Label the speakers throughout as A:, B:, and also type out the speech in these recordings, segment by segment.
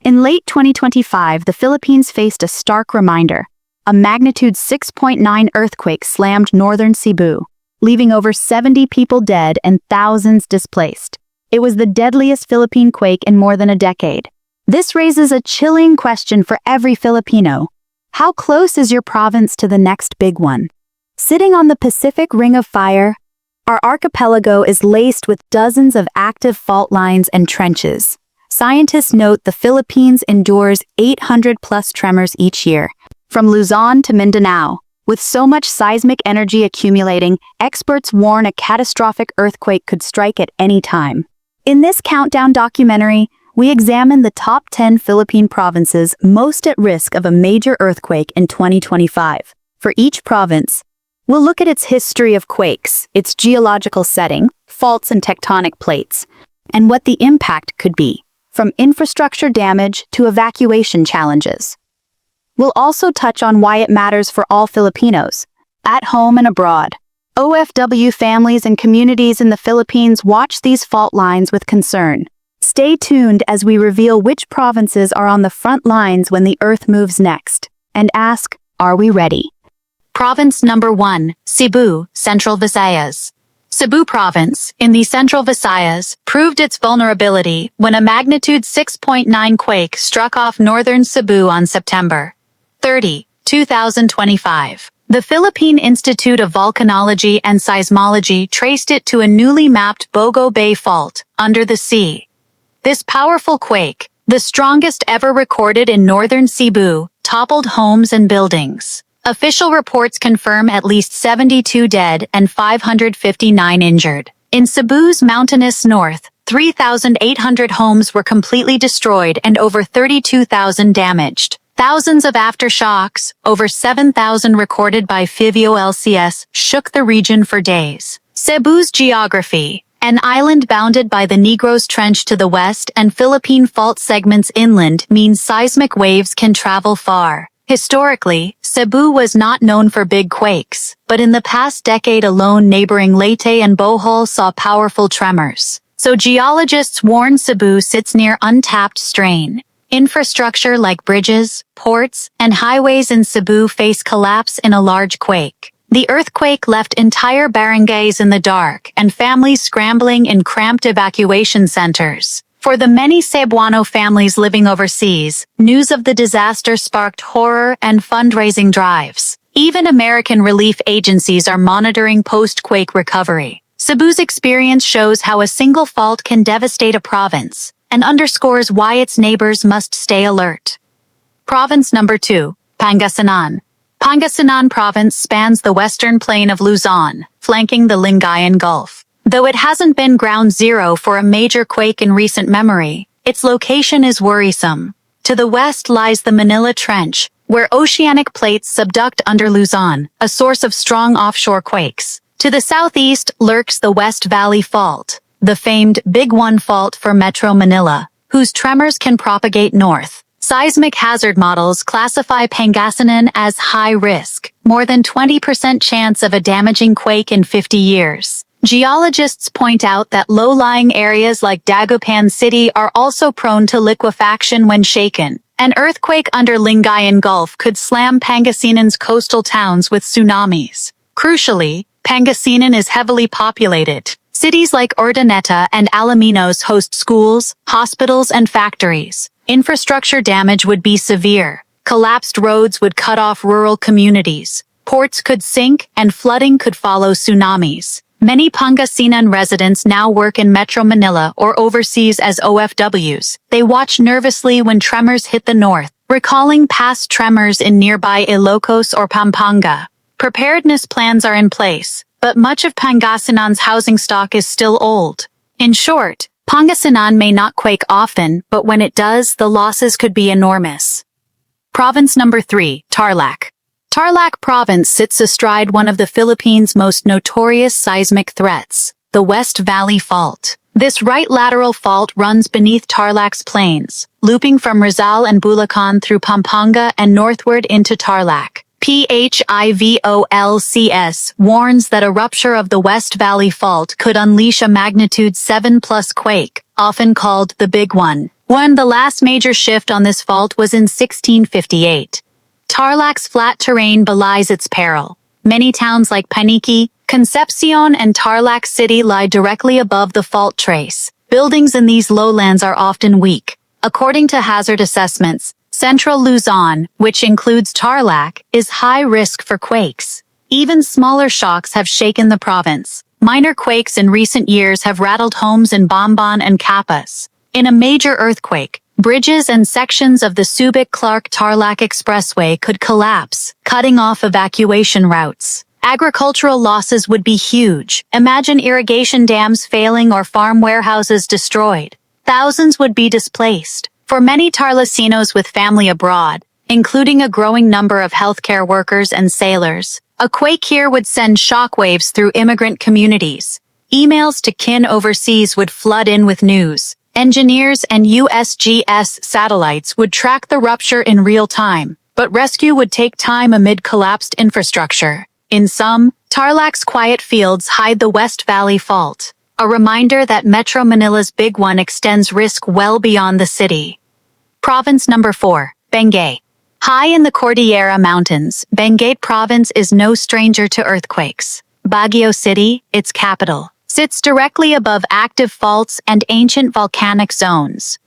A: In late 2025, the Philippines faced a stark reminder. A magnitude 6.9 earthquake slammed northern Cebu, leaving over 70 people dead and thousands displaced. It was the deadliest Philippine quake in more than a decade. This raises a chilling question for every Filipino. How close is your province to the next big one? Sitting on the Pacific Ring of Fire, our archipelago is laced with dozens of active fault lines and trenches. Scientists note the Philippines endures 800-plus tremors each year, from Luzon to Mindanao. With so much seismic energy accumulating, experts warn a catastrophic earthquake could strike at any time. In this countdown documentary, we examine the top 10 Philippine provinces most at risk of a major earthquake in 2025. For each province, we'll look at its history of quakes, its geological setting, faults and tectonic plates, and what the impact could be, from infrastructure damage to evacuation challenges. We'll also touch on why it matters for all Filipinos, at home and abroad. OFW families and communities in the Philippines watch these fault lines with concern. Stay tuned as we reveal which provinces are on the front lines when the earth moves next, and ask, are we ready?
B: Province number 1, Cebu, Central Visayas. Cebu Province, in the Central Visayas, proved its vulnerability when a magnitude 6.9 quake struck off northern Cebu on September 30, 2025. The Philippine Institute of Volcanology and Seismology traced it to a newly mapped Bogo Bay Fault under the sea. This powerful quake, the strongest ever recorded in northern Cebu, toppled homes and buildings. Official reports confirm at least 72 dead and 559 injured. In Cebu's mountainous north, 3,800 homes were completely destroyed and over 32,000 damaged. Thousands of aftershocks, over 7,000 recorded by PHIVOLCS, shook the region for days. Cebu's geography, an island bounded by the Negros Trench to the west and Philippine fault segments inland, means seismic waves can travel far. Historically, Cebu was not known for big quakes, but in the past decade alone neighboring Leyte and Bohol saw powerful tremors. So geologists warn Cebu sits near untapped strain. Infrastructure like bridges, ports, and highways in Cebu face collapse in a large quake. The earthquake left entire barangays in the dark and families scrambling in cramped evacuation centers. For the many Cebuano families living overseas, news of the disaster sparked horror and fundraising drives. Even American relief agencies are monitoring post-quake recovery. Cebu's experience shows how a single fault can devastate a province, and underscores why its neighbors must stay alert. Province number 2, Pangasinan. Pangasinan Province spans the western plain of Luzon, flanking the Lingayen Gulf. Though it hasn't been ground zero for a major quake in recent memory, its location is worrisome. To the west lies the Manila Trench, where oceanic plates subduct under Luzon, a source of strong offshore quakes. To the southeast lurks the West Valley Fault, the famed Big One Fault for Metro Manila, whose tremors can propagate north. Seismic hazard models classify Pangasinan as high risk, more than 20% chance of a damaging quake in 50 years. Geologists point out that low-lying areas like Dagupan City are also prone to liquefaction when shaken. An earthquake under Lingayen Gulf could slam Pangasinan's coastal towns with tsunamis. Crucially, Pangasinan is heavily populated. Cities like Urdaneta and Alaminos host schools, hospitals, and factories. Infrastructure damage would be severe. Collapsed roads would cut off rural communities. Ports could sink, and flooding could follow tsunamis. Many Pangasinan residents now work in Metro Manila or overseas as OFWs. They watch nervously when tremors hit the north, recalling past tremors in nearby Ilocos or Pampanga. Preparedness plans are in place, but much of Pangasinan's housing stock is still old. In short, Pangasinan may not quake often, but when it does, the losses could be enormous. Province number 3, Tarlac. Tarlac Province sits astride one of the Philippines' most notorious seismic threats, the West Valley Fault. This right lateral fault runs beneath Tarlac's plains, looping from Rizal and Bulacan through Pampanga and northward into Tarlac. PHIVOLCS warns that a rupture of the West Valley Fault could unleash a magnitude 7+ quake, often called the Big One. The last major shift on this fault was in 1658. Tarlac's flat terrain belies its peril. Many towns like Paniqui, Concepcion, and Tarlac City lie directly above the fault trace. Buildings in these lowlands are often weak. According to hazard assessments, central Luzon, which includes Tarlac, is high risk for quakes. Even smaller shocks have shaken the province. Minor quakes in recent years have rattled homes in Bamban and Capas. In a major earthquake, bridges and sections of the Subic-Clark-Tarlac Expressway could collapse, cutting off evacuation routes. Agricultural losses would be huge. Imagine irrigation dams failing or farm warehouses destroyed. Thousands would be displaced. For many Tarlacinos with family abroad, including a growing number of healthcare workers and sailors, a quake here would send shockwaves through immigrant communities. Emails to kin overseas would flood in with news. Engineers and USGS satellites would track the rupture in real time, but rescue would take time amid collapsed infrastructure. In sum, Tarlac's quiet fields hide the West Valley Fault, a reminder that Metro Manila's Big One extends risk well beyond the city. Province number 4, Benguet. High in the Cordillera Mountains, Benguet Province is no stranger to earthquakes. Baguio City, its capital, sits directly above active faults and ancient volcanic zones.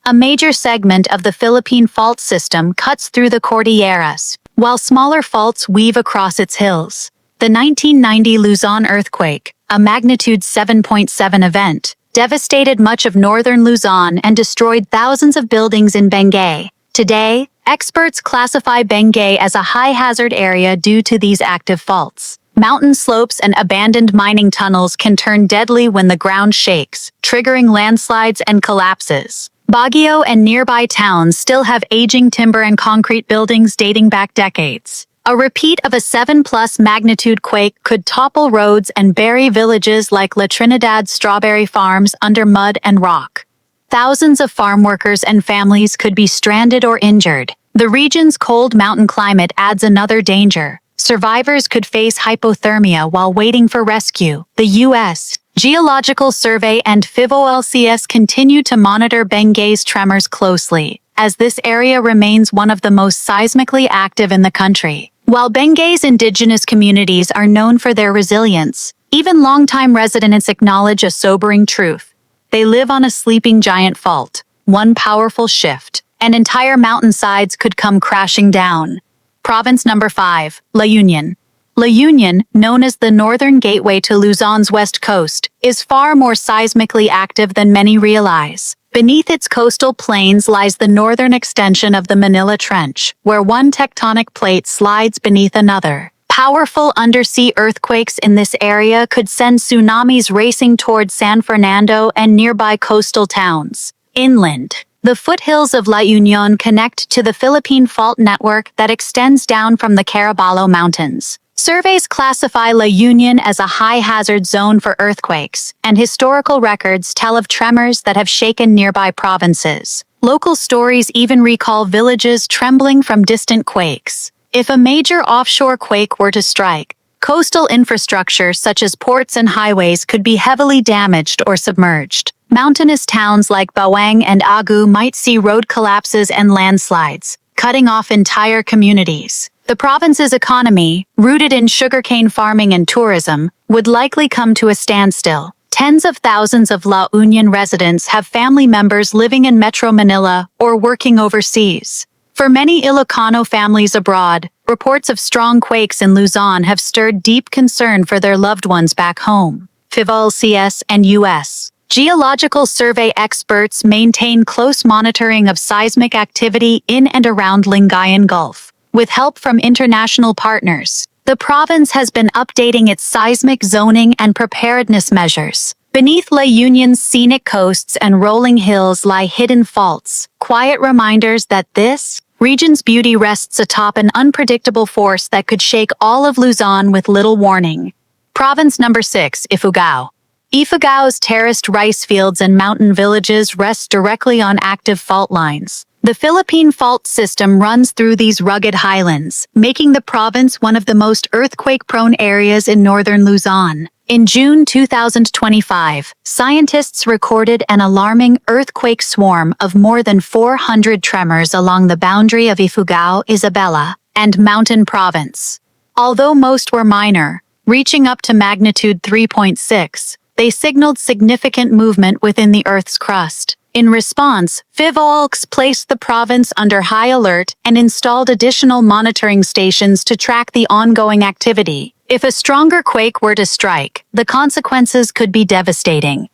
B: A major segment of the Philippine fault system cuts through the Cordilleras, while smaller faults weave across its hills. The 1990 Luzon earthquake, a magnitude 7.7 event, devastated much of northern Luzon and destroyed thousands of buildings in Benguet. Today, experts classify Benguet as a high-hazard area due to these active faults. Mountain slopes and abandoned mining tunnels can turn deadly when the ground shakes, triggering landslides and collapses. Baguio and nearby towns still have aging timber and concrete buildings dating back decades. A repeat of a 7+ magnitude quake could topple roads and bury villages like La Trinidad strawberry farms under mud and rock. Thousands of farm workers and families could be stranded or injured. The region's cold mountain climate adds another danger. Survivors could face hypothermia while waiting for rescue. The U.S. Geological Survey and PHIVOLCS continue to monitor Benguet's tremors closely, as this area remains one of the most seismically active in the country. While Benguet's indigenous communities are known for their resilience, even longtime residents acknowledge a sobering truth. They live on a sleeping giant fault. One powerful shift, and entire mountainsides could come crashing down. Province number 5, La Union. La Union, known as the northern gateway to Luzon's west coast, is far more seismically active than many realize. Beneath its coastal plains lies the northern extension of the Manila Trench, where one tectonic plate slides beneath another. Powerful undersea earthquakes in this area could send tsunamis racing towards San Fernando and nearby coastal towns. Inland, the foothills of La Union connect to the Philippine fault network that extends down from the Caraballo Mountains. Surveys classify La Union as a high-hazard zone for earthquakes, and historical records tell of tremors that have shaken nearby provinces. Local stories even recall villages trembling from distant quakes. If a major offshore quake were to strike, coastal infrastructure such as ports and highways could be heavily damaged or submerged. Mountainous towns like Bawang and Agu might see road collapses and landslides, cutting off entire communities. The province's economy, rooted in sugarcane farming and tourism, would likely come to a standstill. Tens of thousands of La Union residents have family members living in Metro Manila or working overseas. For many Ilocano families abroad, reports of strong quakes in Luzon have stirred deep concern for their loved ones back home. PHIVOLCS and U.S. Geological Survey experts maintain close monitoring of seismic activity in and around Lingayen Gulf. With help from international partners, the province has been updating its seismic zoning and preparedness measures. Beneath La Union's scenic coasts and rolling hills lie hidden faults, quiet reminders that this region's beauty rests atop an unpredictable force that could shake all of Luzon with little warning. Province number 6, Ifugao. Ifugao's terraced rice fields and mountain villages rest directly on active fault lines. The Philippine fault system runs through these rugged highlands, making the province one of the most earthquake-prone areas in northern Luzon. In June 2025, scientists recorded an alarming earthquake swarm of more than 400 tremors along the boundary of Ifugao, Isabela, and Mountain Province. Although most were minor, reaching up to magnitude 3.6, they signaled significant movement within the Earth's crust. In response, PHIVOLCS placed the province under high alert and installed additional monitoring stations to track the ongoing activity. If a stronger quake were to strike, the consequences could be devastating.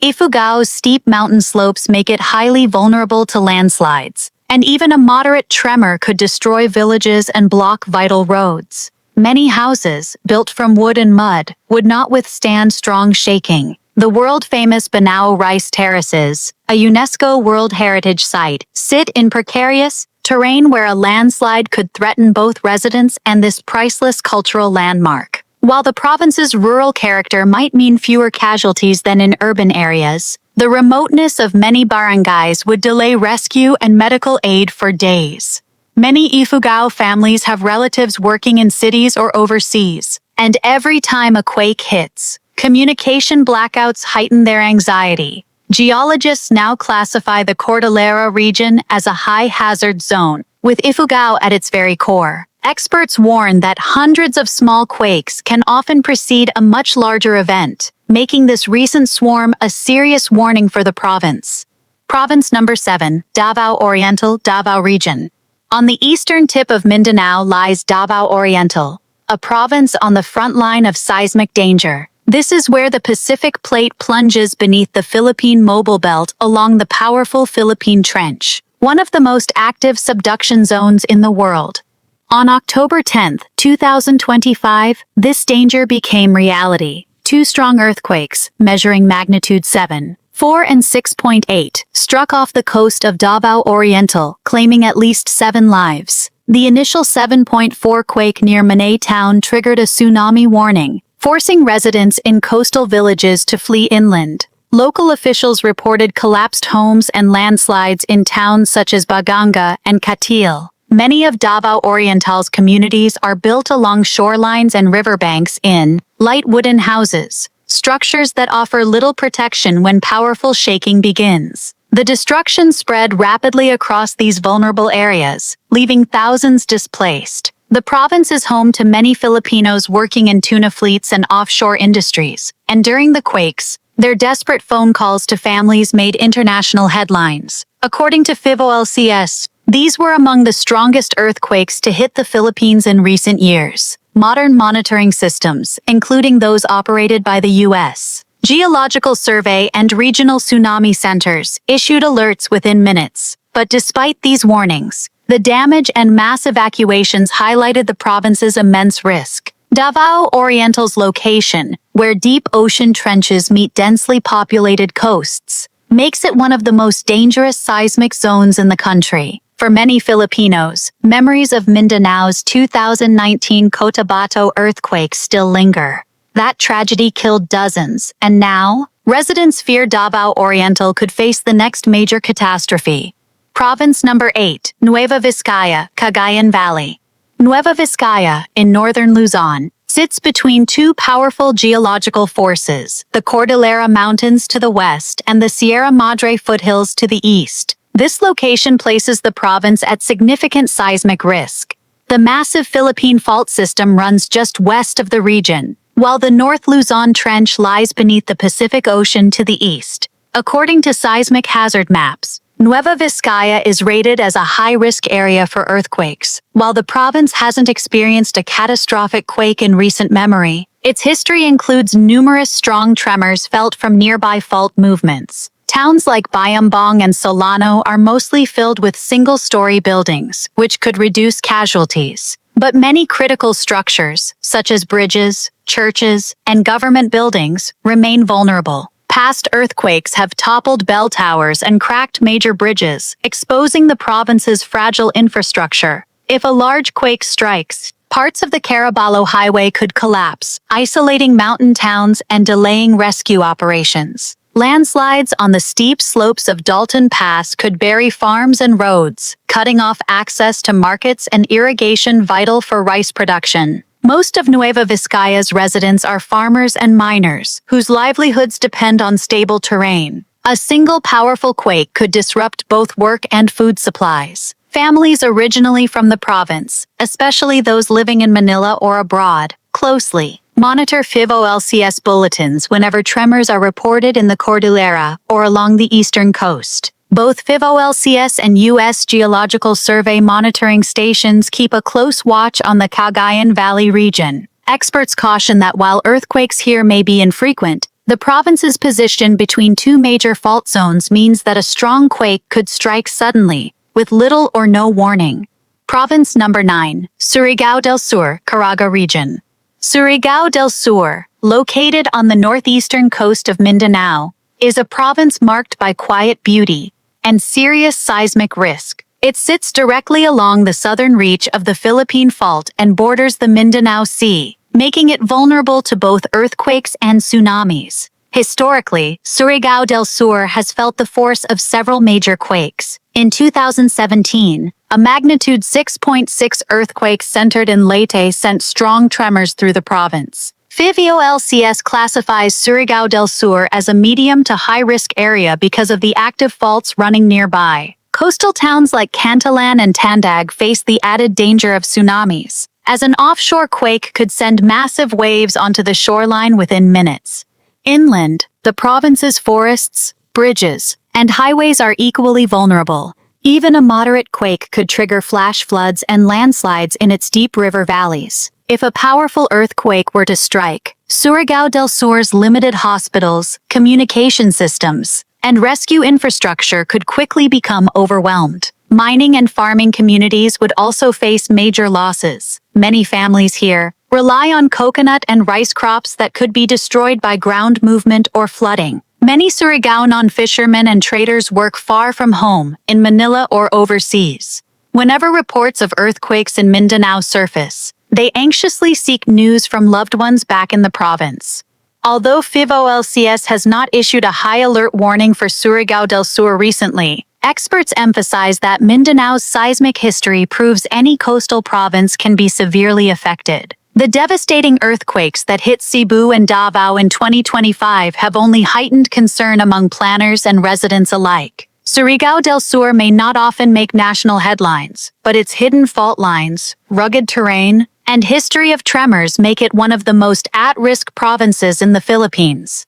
B: Ifugao's steep mountain slopes make it highly vulnerable to landslides, and even a moderate tremor could destroy villages and block vital roads. Many houses, built from wood and mud, would not withstand strong shaking. The world-famous Mindanao rice terraces, a UNESCO World Heritage Site, sit in precarious terrain where a landslide could threaten both residents and this priceless cultural landmark. While the province's rural character might mean fewer casualties than in urban areas, the remoteness of many barangays would delay rescue and medical aid for days. Many Ifugao families have relatives working in cities or overseas, and every time a quake hits, communication blackouts heighten their anxiety. Geologists now classify the Cordillera region as a high-hazard zone, with Ifugao at its very core. Experts warn that hundreds of small quakes can often precede a much larger event, making this recent swarm a serious warning for the province. Province number 7, Davao Oriental, Davao Region. On the eastern tip of Mindanao lies Davao Oriental, a province on the front line of seismic danger. This is where the Pacific Plate plunges beneath the Philippine mobile belt along the powerful Philippine Trench, one of the most active subduction zones in the world. On October 10, 2025, this danger became reality. Two strong earthquakes, measuring magnitude 7, 4 and 6.8, struck off the coast of Davao Oriental, claiming at least 7 lives. The initial 7.4 quake near Manay Town triggered a tsunami warning, forcing residents in coastal villages to flee inland. Local officials reported collapsed homes and landslides in towns such as Baganga and Katil. Many of Davao Oriental's communities are built along shorelines and riverbanks in light wooden houses, structures that offer little protection when powerful shaking begins. The destruction spread rapidly across these vulnerable areas, leaving thousands displaced. The province is home to many Filipinos working in tuna fleets and offshore industries, and during the quakes, their desperate phone calls to families made international headlines. According to PHIVOLCS, these were among the strongest earthquakes to hit the Philippines in recent years. Modern monitoring systems, including those operated by the U.S. Geological Survey and regional tsunami centers, issued alerts within minutes. But despite these warnings, the damage and mass evacuations highlighted the province's immense risk. Davao Oriental's location, where deep ocean trenches meet densely populated coasts, makes it one of the most dangerous seismic zones in the country. For many Filipinos, memories of Mindanao's 2019 Cotabato earthquake still linger. That tragedy killed dozens, and now, residents fear Davao Oriental could face the next major catastrophe. Province number 8, Nueva Vizcaya, Cagayan Valley. Nueva Vizcaya, in northern Luzon, sits between two powerful geological forces, the Cordillera Mountains to the west and the Sierra Madre foothills to the east. This location places the province at significant seismic risk. The massive Philippine fault system runs just west of the region, while the North Luzon Trench lies beneath the Pacific Ocean to the east. According to seismic hazard maps, Nueva Vizcaya is rated as a high-risk area for earthquakes. While the province hasn't experienced a catastrophic quake in recent memory, its history includes numerous strong tremors felt from nearby fault movements. Towns like Bayambong and Solano are mostly filled with single-story buildings, which could reduce casualties. But many critical structures, such as bridges, churches, and government buildings, remain vulnerable. Past earthquakes have toppled bell towers and cracked major bridges, exposing the province's fragile infrastructure. If a large quake strikes, parts of the Caraballo Highway could collapse, isolating mountain towns and delaying rescue operations. Landslides on the steep slopes of Dalton Pass could bury farms and roads, cutting off access to markets and irrigation vital for rice production. Most of Nueva Vizcaya's residents are farmers and miners, whose livelihoods depend on stable terrain. A single powerful quake could disrupt both work and food supplies. Families originally from the province, especially those living in Manila or abroad, closely monitor PHIVOLCS bulletins whenever tremors are reported in the Cordillera or along the eastern coast. Both PHIVOLCS and U.S. Geological Survey monitoring stations keep a close watch on the Cagayan Valley region. Experts caution that while earthquakes here may be infrequent, the province's position between two major fault zones means that a strong quake could strike suddenly, with little or no warning. Province number 9, Surigao del Sur, Caraga region. Surigao del Sur, located on the northeastern coast of Mindanao, is a province marked by quiet beauty and serious seismic risk. It sits directly along the southern reach of the Philippine Fault and borders the Mindanao Sea, making it vulnerable to both earthquakes and tsunamis. Historically, Surigao del Sur has felt the force of several major quakes. In 2017, a magnitude 6.6 earthquake centered in Leyte sent strong tremors through the province. PHIVOLCS classifies Surigao del Sur as a medium to high-risk area because of the active faults running nearby. Coastal towns like Cantalan and Tandag face the added danger of tsunamis, as an offshore quake could send massive waves onto the shoreline within minutes. Inland, the province's forests, bridges, and highways are equally vulnerable. Even a moderate quake could trigger flash floods and landslides in its deep river valleys. If a powerful earthquake were to strike, Surigao del Sur's limited hospitals, communication systems, and rescue infrastructure could quickly become overwhelmed. Mining and farming communities would also face major losses. Many families here rely on coconut and rice crops that could be destroyed by ground movement or flooding. Many Surigaonon fishermen and traders work far from home, in Manila or overseas. Whenever reports of earthquakes in Mindanao surface, they anxiously seek news from loved ones back in the province. Although PHIVOLCS has not issued a high alert warning for Surigao del Sur recently, experts emphasize that Mindanao's seismic history proves any coastal province can be severely affected. The devastating earthquakes that hit Cebu and Davao in 2025 have only heightened concern among planners and residents alike. Surigao del Sur may not often make national headlines, but its hidden fault lines, rugged terrain, and history of tremors make it one of the most at-risk provinces in the Philippines.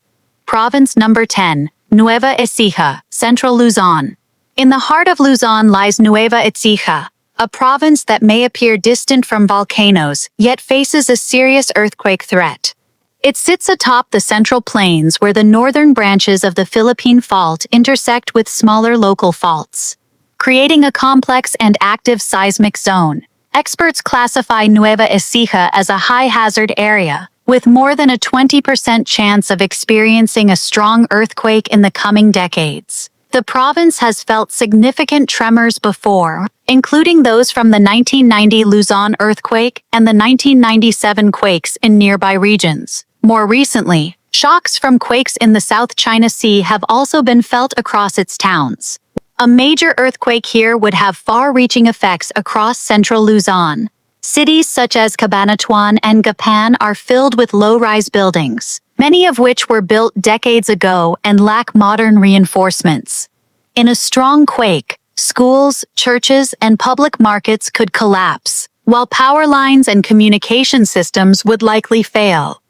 B: Province number 10, Nueva Ecija, Central Luzon. In the heart of Luzon lies Nueva Ecija, a province that may appear distant from volcanoes, yet faces a serious earthquake threat. It sits atop the Central Plains where the northern branches of the Philippine Fault intersect with smaller local faults, creating a complex and active seismic zone. Experts classify Nueva Ecija as a high-hazard area, with more than a 20% chance of experiencing a strong earthquake in the coming decades. The province has felt significant tremors before, including those from the 1990 Luzon earthquake and the 1997 quakes in nearby regions. More recently, shocks from quakes in the South China Sea have also been felt across its towns. A major earthquake here would have far-reaching effects across central Luzon. Cities such as Cabanatuan and Gapan are filled with low-rise buildings, many of which were built decades ago and lack modern reinforcements. In a strong quake, schools, churches, and public markets could collapse, while power lines and communication systems would likely fail.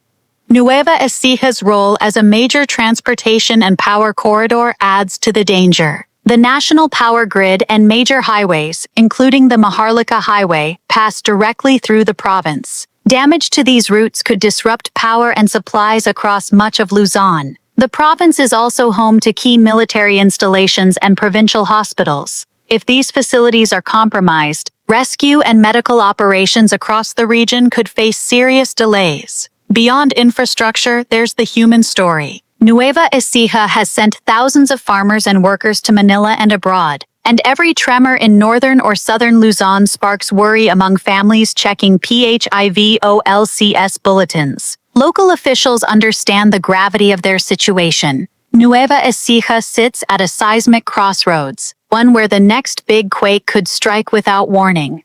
B: Nueva Ecija's role as a major transportation and power corridor adds to the danger. The national power grid and major highways, including the Maharlika Highway, pass directly through the province. Damage to these routes could disrupt power and supplies across much of Luzon. The province is also home to key military installations and provincial hospitals. If these facilities are compromised, rescue and medical operations across the region could face serious delays. Beyond infrastructure, there's the human story. Nueva Ecija has sent thousands of farmers and workers to Manila and abroad, and every tremor in northern or southern Luzon sparks worry among families checking PHIVOLCS bulletins. Local officials understand the gravity of their situation. Nueva Ecija sits at a seismic crossroads, one where the next big quake could strike without warning.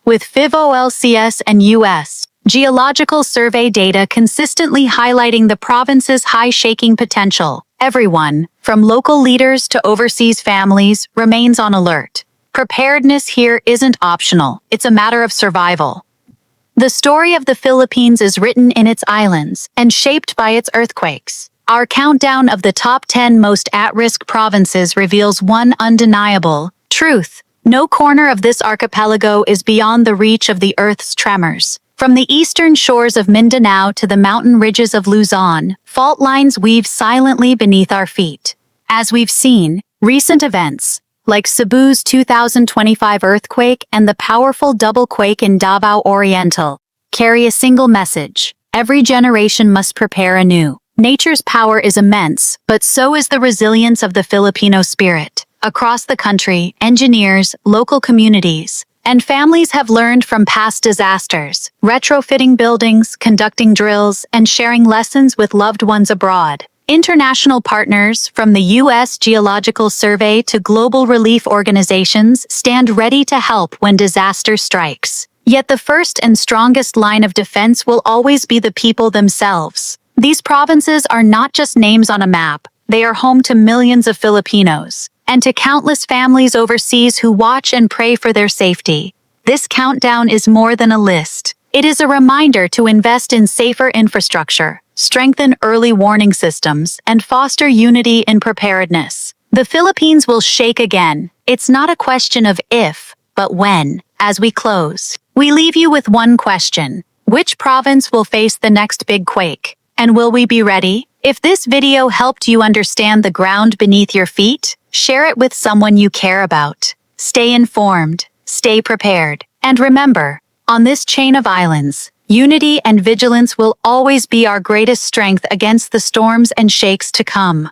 B: With PHIVOLCS and U.S. Geological Survey data consistently highlighting the province's high shaking potential. Everyone, from local leaders to overseas families, remains on alert. Preparedness here isn't optional, it's a matter of survival. The story of the Philippines is written in its islands and shaped by its earthquakes. Our countdown of the top 10 most at-risk provinces reveals one undeniable truth. No corner of this archipelago is beyond the reach of the Earth's tremors. From the eastern shores of Mindanao to the mountain ridges of Luzon, fault lines weave silently beneath our feet. As we've seen, recent events, like Cebu's 2025 earthquake and the powerful double quake in Davao Oriental, carry a single message: every generation must prepare anew. Nature's power is immense, but so is the resilience of the Filipino spirit. Across the country, engineers, local communities, and families have learned from past disasters, retrofitting buildings, conducting drills, and sharing lessons with loved ones abroad. International partners, from the U.S. Geological Survey to global relief organizations, stand ready to help when disaster strikes. Yet the first and strongest line of defense will always be the people themselves. These provinces are not just names on a map, they are home to millions of Filipinos, and to countless families overseas who watch and pray for their safety. This countdown is more than a list. It is a reminder to invest in safer infrastructure, strengthen early warning systems, and foster unity in preparedness. The Philippines will shake again. It's not a question of if, but when. As we close, we leave you with one question: which province will face the next big quake? And will we be ready? If this video helped you understand the ground beneath your feet, share it with someone you care about. Stay informed, stay prepared, and remember, on this chain of islands, unity and vigilance will always be our greatest strength against the storms and shakes to come.